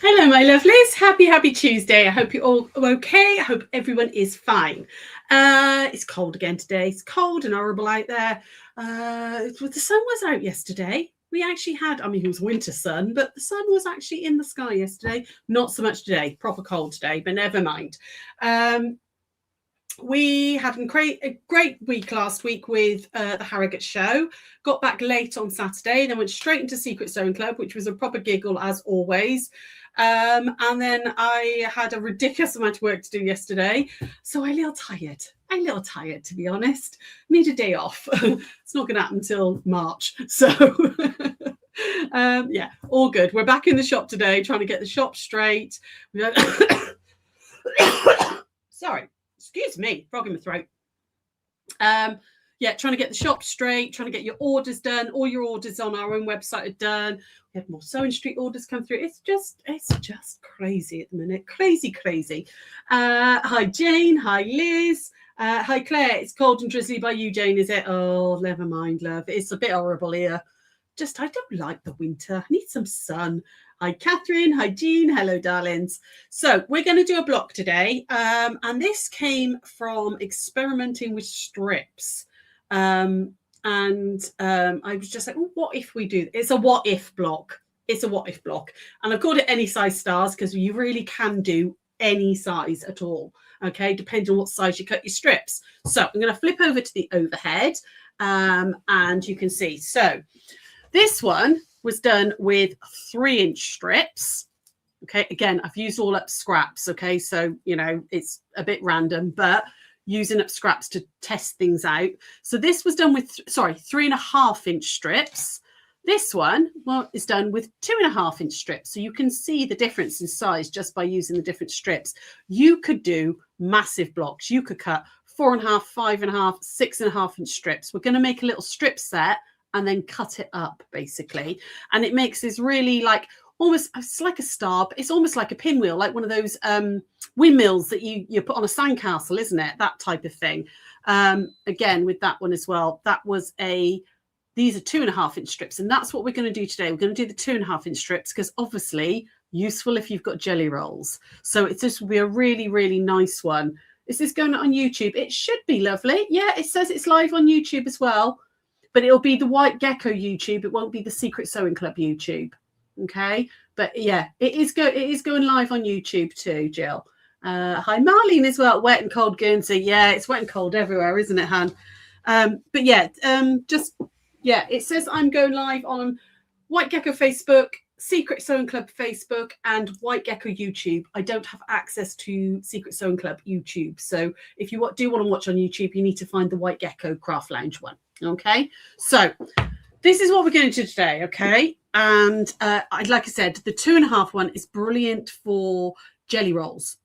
Hello, my lovelies. Happy Tuesday. I hope you're all okay. I hope everyone is fine. It's cold again today. It's cold and horrible out there. The sun was out yesterday. We actually had, it was winter sun, but the sun was actually in the sky yesterday. Not so much today. Proper cold today, but never mind. We had a great week last week with the Harrogate show. Got back late on Saturday, then went straight into Secret Sewing Club, which was a proper giggle as always. And then I had a ridiculous amount of work to do yesterday, so I'm a little tired to be honest. Need a day off. It's not going to happen until March, so yeah, all good. We're back in the shop today, trying to get the shop straight. Sorry. Excuse me, frog in my throat. Yeah, trying to get the shop straight, trying to get your orders done. All your orders on our own website are done. We have more Sewing Street orders come through. It's just crazy at the minute. Crazy. Hi, Jane. Hi, Liz. Hi, Claire. It's cold and drizzly by you, Jane, is it? Oh, never mind, love. It's a bit horrible here. I don't like the winter. I need some sun. Hi, Catherine. Hi, Jean. Hello, darlings. So we're going to do a block today. And this came from experimenting with strips. I was just like, oh, what if we do? It's a what if block. It's a what if block. And I've called it any size stars because you really can do any size at all. Okay, depending on what size you cut your strips. So I'm going to flip over to the overhead and you can see. So this one was done with 3-inch strips. Okay, again, I've used all up scraps. Okay, so, it's a bit random, but using up scraps to test things out. So this was done with, 3.5-inch strips. This one, is done with 2.5-inch strips. So you can see the difference in size just by using the different strips. You could do massive blocks. You could cut 4.5, 5.5, 6.5-inch strips. We're going to make a little strip set and then cut it up basically. And it makes this really it's like a star, but it's almost like a pinwheel, like one of those windmills that you put on a sandcastle, isn't it? That type of thing. Again, with that one as well, these are 2.5-inch strips. And that's what we're going to do today. We're going to do the 2.5-inch strips because obviously useful if you've got jelly rolls. So this will be a really, really nice one. Is this going on YouTube? It should be, lovely. Yeah, it says it's live on YouTube as well. But it'll be the White Gecko YouTube. It won't be the Secret Sewing Club YouTube. Okay. But yeah, it is going live on YouTube too, Jill. Hi, Marlene as well. Wet and cold Guernsey. Yeah, it's wet and cold everywhere, isn't it, Han? But yeah, it says I'm going live on White Gecko Facebook, Secret Sewing Club Facebook, and White Gecko YouTube. I don't have access to Secret Sewing Club YouTube. So if you do want to watch on YouTube, you need to find the White Gecko Craft Lounge one. Okay, so this is what we're going to do today, okay? And like I said, the 2.5 one is brilliant for jelly rolls.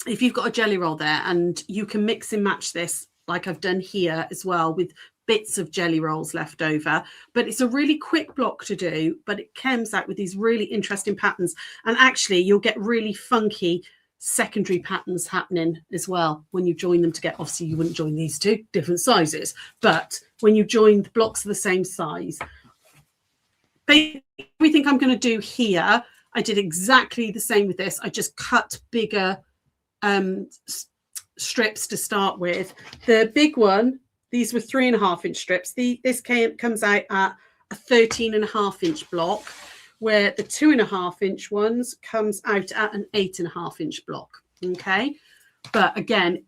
If you've got a jelly roll there, and you can mix and match this like I've done here as well with bits of jelly rolls left over. But it's a really quick block to do, but it comes out with these really interesting patterns. And actually, you'll get really funky secondary patterns happening as well when you join them together. Obviously you wouldn't join these two different sizes, but when you join the blocks of the same size, everything I'm going to do here, I did exactly the same with this. I just cut bigger strips to start with. The big one, these were 3.5-inch strips. This comes out at a 13.5-inch block, where the 2.5-inch ones comes out at an 8.5-inch block. Okay, but again,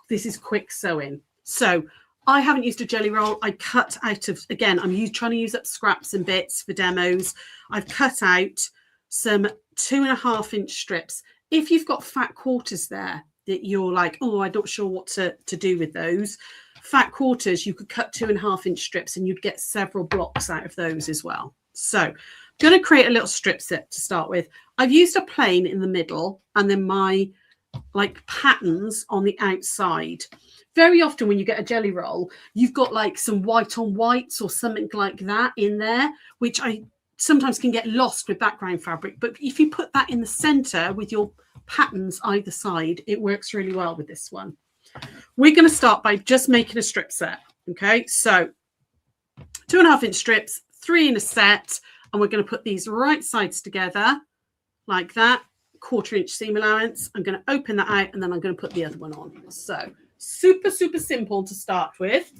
this is quick sewing. So I haven't used a jelly roll. I cut out of, again, trying to use up scraps and bits for demos. I've cut out some 2.5-inch strips. If you've got fat quarters there that you're like, oh, I'm not sure what to do with those fat quarters, you could cut 2.5-inch strips and you'd get several blocks out of those as well. So going to create a little strip set to start with. I've used a plain in the middle and then my patterns on the outside. Very often when you get a jelly roll, you've got like some white on whites or something like that in there, which I sometimes can get lost with background fabric. But if you put that in the center with your patterns either side, it works really well with this one. We're going to start by just making a strip set. Okay, so 2.5-inch strips, 3 in a set. And we're going to put these right sides together like that, 1/4 inch seam allowance. I'm going to open that out and then I'm going to put the other one on. So super, super simple to start with.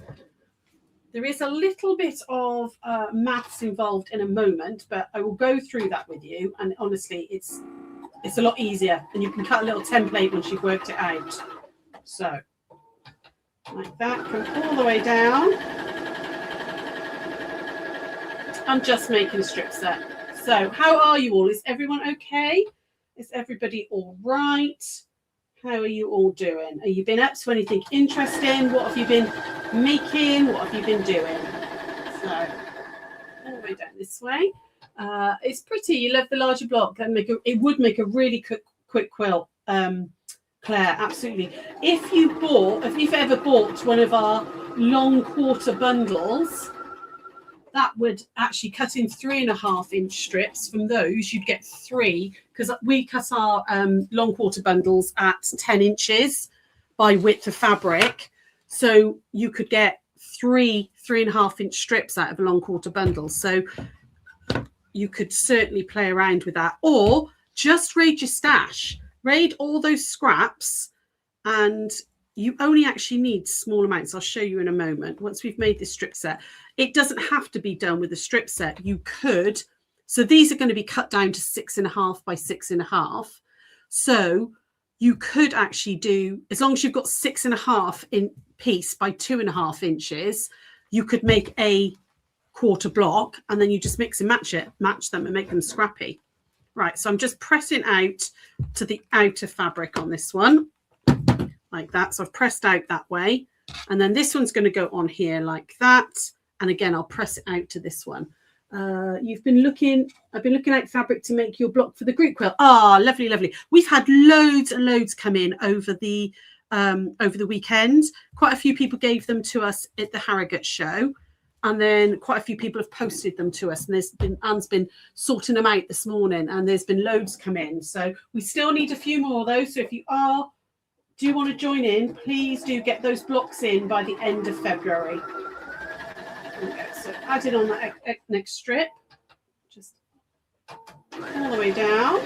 There is a little bit of maths involved in a moment, but I will go through that with you. And honestly, it's a lot easier, and you can cut a little template once you've worked it out. So like that, come all the way down. I'm just making a strip set. So how are you all? Is everyone okay? Is everybody all right? How are you all doing? Have you been up to anything interesting? What have you been making? What have you been doing? So all the way down this way. It's pretty. You love the larger block. It would make a really quick quilt, Claire. Absolutely. If you've ever bought one of our long 1/4 bundles, that would actually cut in 3.5 inch strips. From those, you'd get 3, because we cut our long 1/4 bundles at 10 inches by width of fabric. So you could get 3.5 inch strips out of a long 1/4 bundle. So you could certainly play around with that, or just raid your stash, raid all those scraps, and you only actually need small amounts. I'll show you in a moment. Once we've made this strip set, it doesn't have to be done with a strip set. You could, so these are going to be cut down to 6.5 by 6.5. So you could actually do, as long as you've got 6.5 in piece by 2.5 inches, you could make a 1/4 block, and then you just mix and match them and make them scrappy. Right, so I'm just pressing out to the outer fabric on this one, like that. So I've pressed out that way, and then this one's going to go on here like that. And again, I'll press it out to this one. I've been looking at fabric to make your block for the group quilt. Ah, lovely, lovely. We've had loads and loads come in over the weekend. Quite a few people gave them to us at the Harrogate show, and then quite a few people have posted them to us. And Anne's been sorting them out this morning, and there's been loads come in. So we still need a few more of those. So if you do want to join in, please do get those blocks in by the end of February. Okay, so added on that next strip, just all the way down.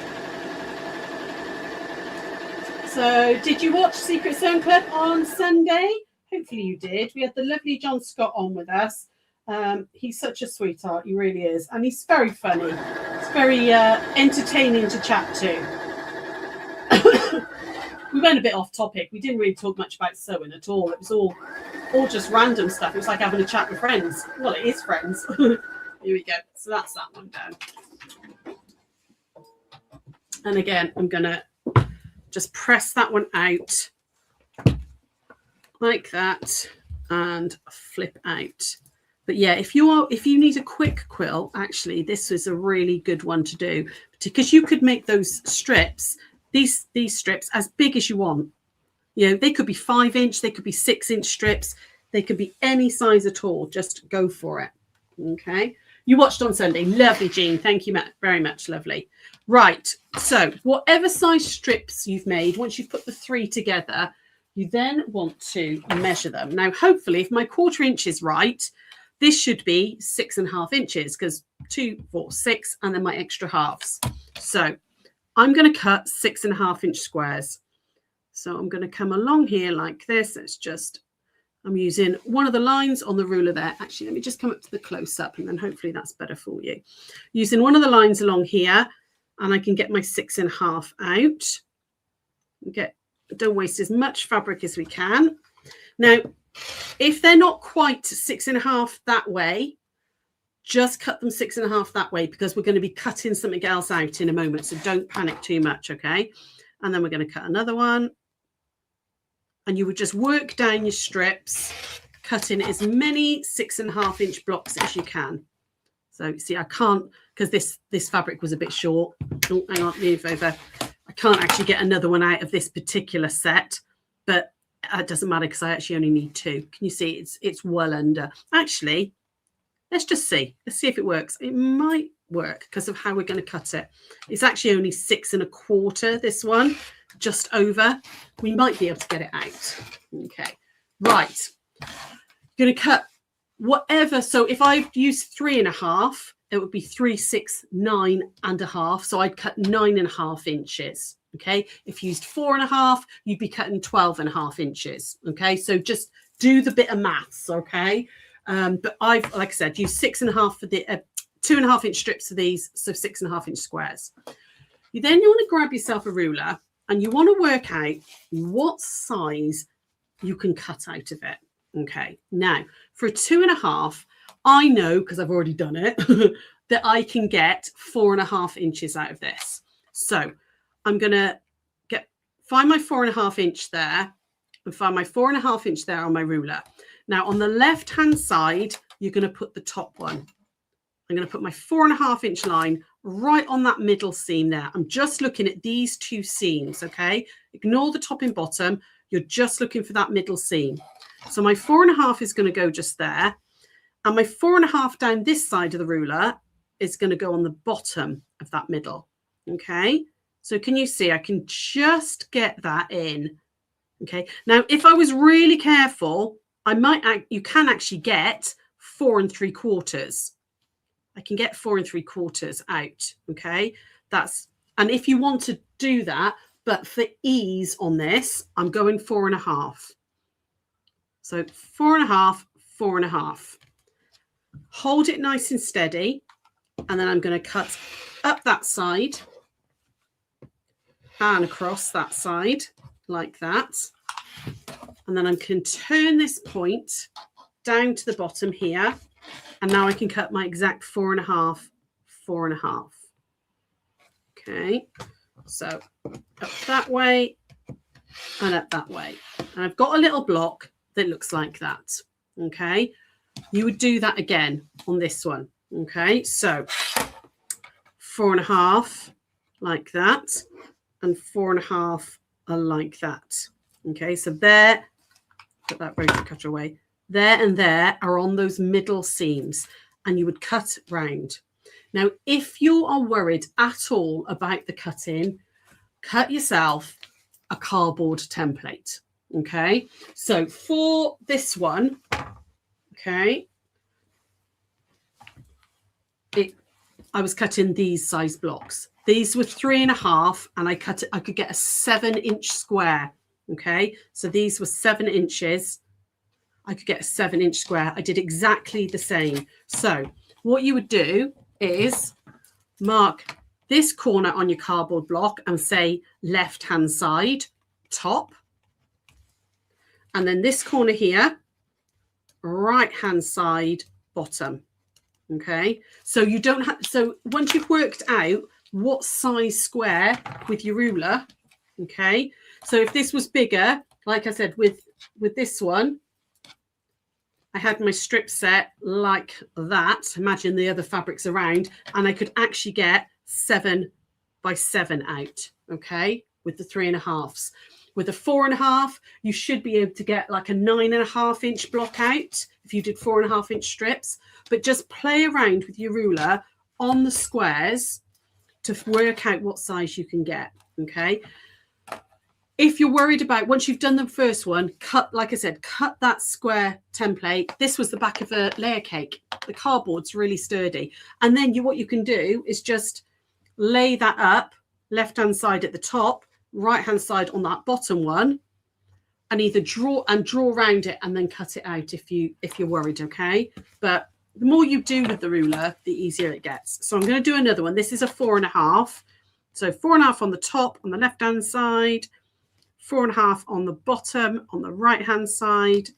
So did you watch Secret Sewing Club on Sunday? Hopefully you did. We had the lovely John Scott on with us. He's such a sweetheart, he really is. And he's very funny. It's very entertaining to chat to. We went a bit off topic. We didn't really talk much about sewing at all. It was all just random stuff. It was like having a chat with friends. Well, it is friends. Here we go. So that's that one done. And again, I'm going to just press that one out like that and flip out. But yeah, if you need a quick quilt, actually, this is a really good one to do, because you could make those strips, these strips, as big as you want. You know, they could be 5 inch, they could be 6 inch strips, they could be any size at all. Just go for it. Okay. You watched on Sunday. Lovely, Jean. Thank you very much. Lovely. Right. So whatever size strips you've made, once you've put the 3 together, you then want to measure them. Now, hopefully, if my 1/4 inch is right, this should be 6.5 inches, because 2, 4, 6, and then my extra halves. So I'm going to cut 6.5 inch squares. So I'm going to come along here like this. I'm using one of the lines on the ruler there. Actually, let me just come up to the close up, and then hopefully that's better for you. Using one of the lines along here, and I can get my 6.5 out. Don't waste as much fabric as we can. Now, if they're not quite 6.5 that way, just cut them 6.5 that way, because we're going to be cutting something else out in a moment. So don't panic too much, okay? And then we're going to cut another one. And you would just work down your strips, cutting as many 6.5 inch blocks as you can. So see, I can't, because this fabric was a bit short. Oh, hang on, move over. I can't actually get another one out of this particular set, but it doesn't matter, because I actually only need 2. Can you see it's well under? Actually, let's just see. Let's see if it works. It might work because of how we're going to cut it. It's actually only 6.25, this one, just over. We might be able to get it out. Okay, right. I'm going to cut whatever. So if I've used 3.5 it would be 3, 6, 9.5. So I'd cut 9.5 inches. Okay. If you used 4.5, you'd be cutting 12.5 inches. Okay. So just do the bit of maths. Okay. But I've, like I said, used 6.5 for the 2.5-inch strips of these. So 6.5-inch squares. You want to grab yourself a ruler and you want to work out what size you can cut out of it. Okay. Now for a 2.5, I know, because I've already done it, that I can get 4.5 inches out of this. So I'm going to find my 4.5 inch there and find my 4.5 inch there on my ruler. Now on the left-hand side, you're going to put the top one. I'm going to put my 4.5 inch line right on that middle seam there. I'm just looking at these two seams, okay? Ignore the top and bottom. You're just looking for that middle seam. So my 4.5 is going to go just there. And my 4.5 down this side of the ruler is going to go on the bottom of that middle, okay? So can you see, I can just get that in, okay? Now, if I was really careful, you can actually get 4 3/4. I can get 4 3/4 out, okay? And if you want to do that, but for ease on this, I'm going 4.5. So 4.5, 4.5. Hold it nice and steady. And then I'm going to cut up that side and across that side like that. And then I can turn this point down to the bottom here. And now I can cut my exact 4.5, 4.5. Okay. So up that way and up that way. And I've got a little block that looks like that. Okay. You would do that again on this one. Okay. So 4.5 like that. And 4.5 are like that. Okay, so there, put that rotary cutter away. There and there are on those middle seams, and you would cut round. Now, if you are worried at all about the cutting, cut yourself a cardboard template. Okay, so for this one, okay, I was cutting these size blocks. These were 3.5, and I could get a 7-inch square. Okay, so these were 7 inches. I could get a 7-inch square. I did exactly the same. So what you would do is mark this corner on your cardboard block and say left-hand side, top. And then this corner here, right-hand side, bottom. Okay, so you don't have, so once you've worked out what size square with your ruler, okay, so if this was bigger, like I said, with this one, I had my strip set like that. Imagine the other fabrics around, and I could actually get 7 by 7 out, okay, with the 3.5s. With a 4.5, you should be able to get like a 9.5-inch block out if you did 4.5-inch strips. But just play around with your ruler on the squares to work out what size you can get, okay? If you're worried about, once you've done the first one, cut, like I said, cut that square template. This was the back of a layer cake. The cardboard's really sturdy. And then what you can do is just lay that up, left-hand side at the top, right-hand side on that bottom one, and either draw around it and then cut it out if you're worried, okay? But the more you do with the ruler, the easier it gets. So I'm going to do another one. This is a 4.5. So 4.5 on the top on the left-hand side, 4.5 on the bottom on the right-hand side,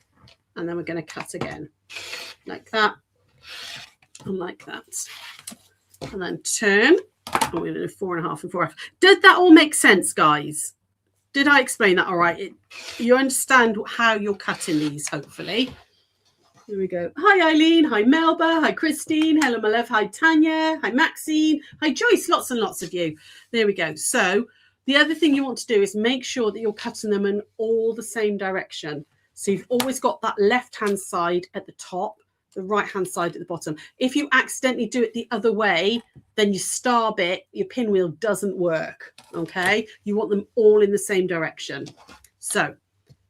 and then we're going to cut again like that and like that, and then turn. And we're going to do 4.5 and 4.5. Did that all make sense, guys? Did I explain that all right? You understand how you're cutting these, hopefully. Here we go. Hi, Eileen. Hi, Melba. Hi, Christine. Hello, my love. Hi, Tanya. Hi, Maxine. Hi, Joyce. Lots and lots of you. There we go. So the other thing you want to do is make sure that you're cutting them in all the same direction. So you've always got that left-hand side at the top, the right-hand side at the bottom. If you accidentally do it the other way, then your star bit, your pinwheel doesn't work, okay? You want them all in the same direction. So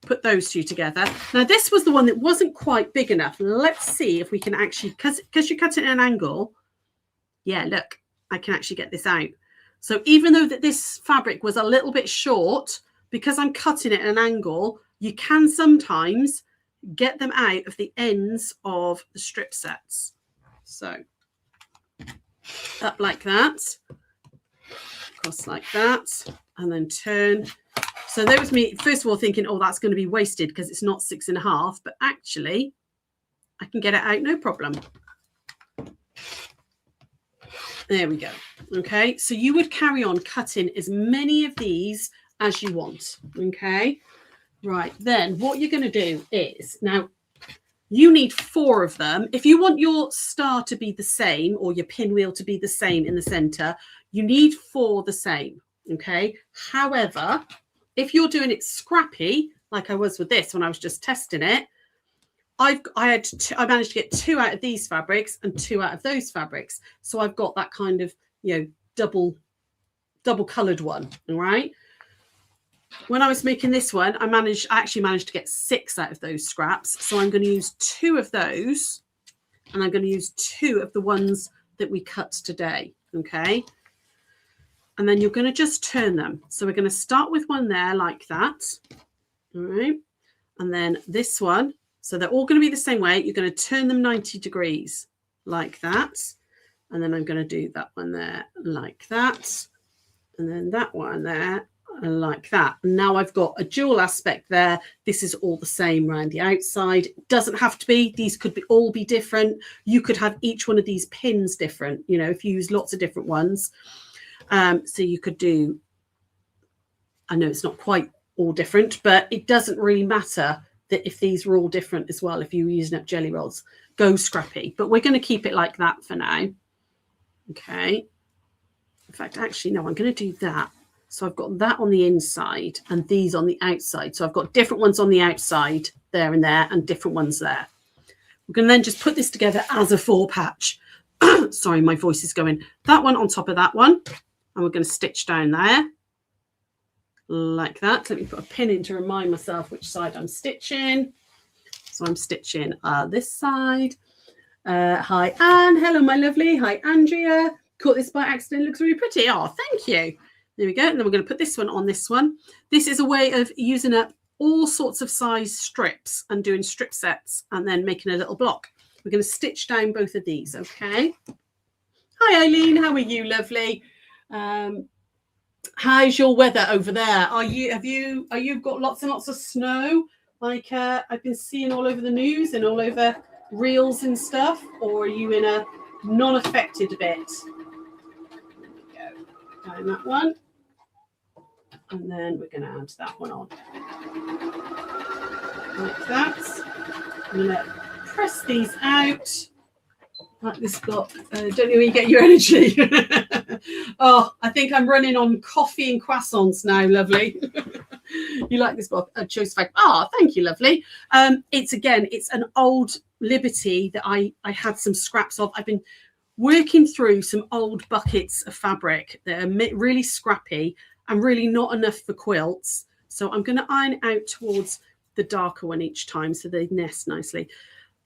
put those two together. Now, this was the one that wasn't quite big enough. Let's see if we can actually, because you're cutting at an angle, yeah, look, I can actually get this out. So even though that this fabric was a little bit short, because I'm cutting it at an angle, you can sometimes get them out of the ends of the strip sets. So up like that, across like that, and then turn. So there was me, first of all, thinking, oh, that's going to be wasted because it's not 6.5, but actually I can get it out no problem. There we go. Okay, so you would carry on cutting as many of these as you want. Okay, right, then what you're going to do is, now you need 4 of them. If you want your star to be the same or your pinwheel to be the same in the center, you need 4 the same. Okay, however, if you're doing it scrappy, like I was with this when I was just testing it, I managed to get 2 out of these fabrics and 2 out of those fabrics. So I've got that kind of, double colored one. All right. When I was making this one, I actually managed to get 6 out of those scraps. So I'm going to use 2 of those, and I'm going to use 2 of the ones that we cut today. Okay. And then you're going to just turn them. So we're going to start with one there like that. All right. And then this one. So they're all going to be the same way. You're going to turn them 90 degrees like that. And then I'm going to do that one there like that. And then that one there like that. And now I've got a dual aspect there. This is all the same around the outside. It doesn't have to be. These could all be different. You could have each one of these pins different, if you use lots of different ones. So you could do, I know it's not quite all different, but it doesn't really matter that if these were all different as well, if you were using up jelly rolls, go scrappy. But we're going to keep it like that for now. Okay. In fact, actually, no, I'm going to do that. So I've got that on the inside and these on the outside. So I've got different ones on the outside there and there and different ones there. We're going to then just put this together as a 4 patch. Sorry, my voice is going. That one on top of that one. And we're going to stitch down there. Like that. Let me put a pin in to remind myself which side I'm stitching. So I'm stitching this side. Hi, Anne. Hello, my lovely. Hi, Andrea. Caught this by accident. Looks really pretty. Oh, thank you. There we go. And then we're going to put this one on this one. This is a way of using up all sorts of size strips and doing strip sets and then making a little block. We're going to stitch down both of these. Okay. Hi, Eileen. How are you, lovely? How's your weather over there? Have you got lots and lots of snow like I've been seeing all over the news and all over reels and stuff, or are you in a non-affected bit? There we go. Down that one, and then we're going to add that one on like that. I'm going to press these out like this block. Don't know where you get your energy. Oh, I think I'm running on coffee and croissants now, lovely. You like this block? Choice fact. Oh, thank you, lovely. It's an old Liberty that I had some scraps of. I've been working through some old buckets of fabric that are really scrappy and really not enough for quilts. So I'm going to iron out towards the darker one each time so they nest nicely.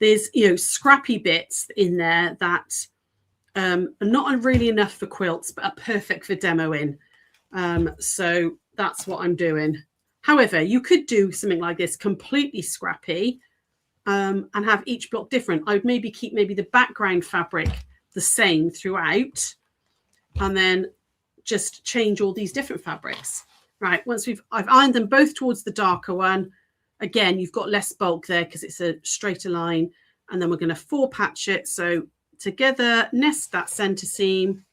There's, scrappy bits in there that are not really enough for quilts, but are perfect for demoing. So that's what I'm doing. However, you could do something like this completely scrappy and have each block different. I would maybe keep the background fabric the same throughout and then just change all these different fabrics. Right, once I've ironed them both towards the darker one. Again, you've got less bulk there because it's a straighter line. And then we're going to 4 patch it. So together, nest that center seam.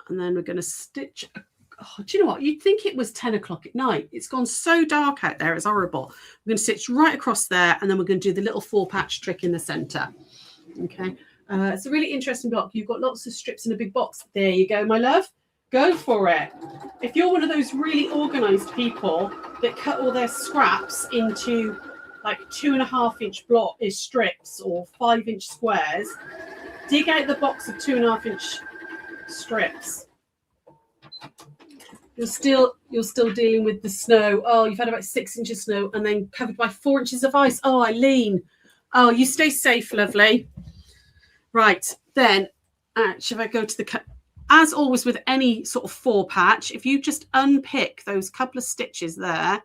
And then we're going to stitch. Oh, do you know what? You'd think it was 10 o'clock at night. It's gone so dark out there. It's horrible. We're going to stitch right across there. And then we're going to do the little 4 patch trick in the center. Okay. It's a really interesting block. You've got lots of strips in a big box. There you go, my love. Go for it. If you're one of those really organized people that cut all their scraps into like 2.5-inch block strips or 5-inch squares, dig out the box of 2.5-inch strips. You're still dealing with the snow. Oh, you've had about 6 inches of snow and then covered by 4 inches of ice. Oh, Eileen. Oh, you stay safe, lovely. Right, then If I go to the, as always with any sort of 4 patch, if you just unpick those couple of stitches there,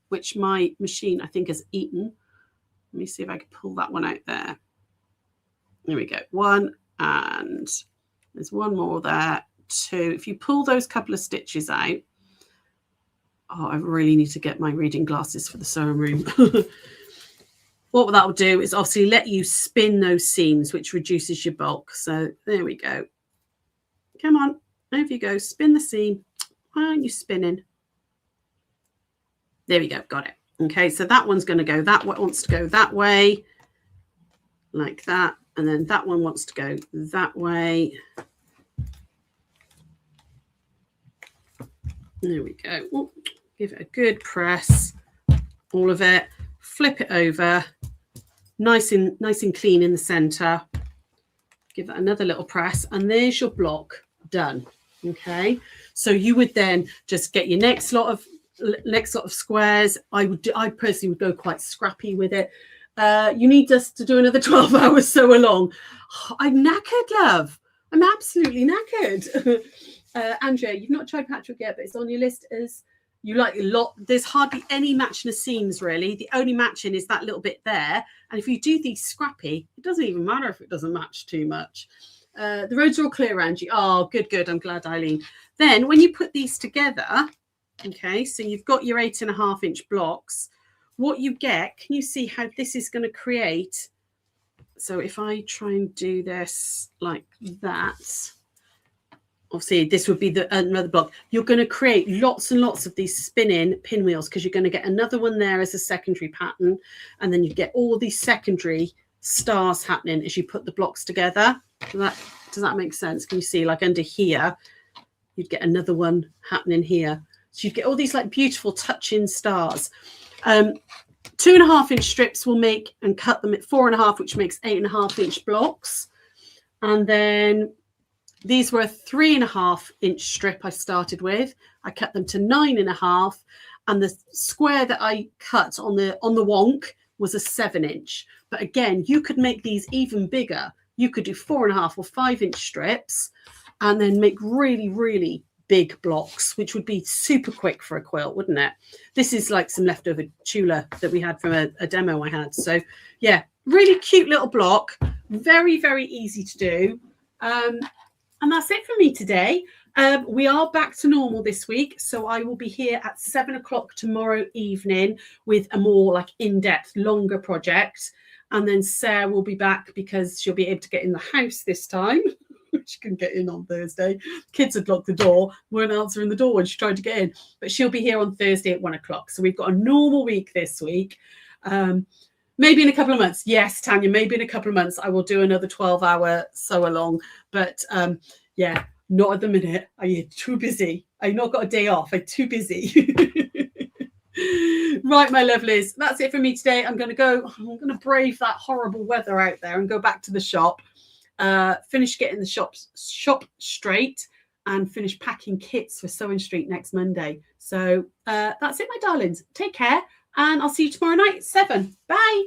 which my machine I think has eaten. Let me see if I can pull that one out there. There we go. 1, and there's 1 more there. 2. If you pull those couple of stitches out, I really need to get my reading glasses for the sewing room. What that will do is obviously let you spin those seams, which reduces your bulk. So there we go. Come on, over you go. Spin the seam. Why aren't you spinning? There we go. Got it. Okay, so that one's going to go that way, wants to go that way, like that. And then that one wants to go that way. There we go. Ooh, give it a good press. All of it. Flip it over. Nice and clean in the center. Give that another little press, and there's your block done. Okay, so you would then just get your next lot of squares. I personally would go quite scrappy with it. You need us to do another 12 hours sew along. I'm knackered, love. I'm absolutely knackered. Andrea, you've not tried patchwork yet, but it's on your list as you like a lot. There's hardly any matching of seams really. The only matching is that little bit there. And if you do these scrappy, it doesn't even matter if it doesn't match too much. The roads are all clear around you. Oh, good. I'm glad, Eileen. Then when you put these together, okay, so you've got your 8.5 inch blocks. What you get, can you see how this is going to create? So if I try and do this like that, obviously this would be another block. You're going to create lots and lots of these spinning pinwheels because you're going to get another one there as a secondary pattern. And then you get all these secondary stars happening as you put the blocks together. Does that make sense? Can you see like under here, you'd get another one happening here. So you'd get all these like beautiful touching stars. 2.5 inch strips will make and cut them at 4.5, which makes 8.5 inch blocks. And then these were a 3.5 inch strip I started with. I cut them to 9.5, and the square that I cut on the wonk was a 7 inch. But again, you could make these even bigger. You could do 4.5 or 5 inch strips and then make really, really big blocks, which would be super quick for a quilt, wouldn't it? This is like some leftover tula that we had from a demo I had. So yeah, really cute little block. Very, very easy to do. And that's it for me today. We are back to normal this week. So I will be here at 7 o'clock tomorrow evening with a more like in-depth, longer project. And then Sarah will be back because she'll be able to get in the house this time. She couldn't get in on Thursday. Kids had locked the door, weren't answering the door when she tried to get in. But she'll be here on Thursday at 1 o'clock. So we've got a normal week this week. Maybe in a couple of months. Yes, Tanya, maybe in a couple of months I will do another 12-hour sew along. But yeah, not at the minute. I'm too busy. I've not got a day off. I'm too busy. Right, my lovelies. That's it for me today. I'm going to brave that horrible weather out there and go back to the shop. Finish getting the shop straight and finish packing kits for Sewing Street next Monday. So that's it, my darlings. Take care, and I'll see you tomorrow night at 7. Bye.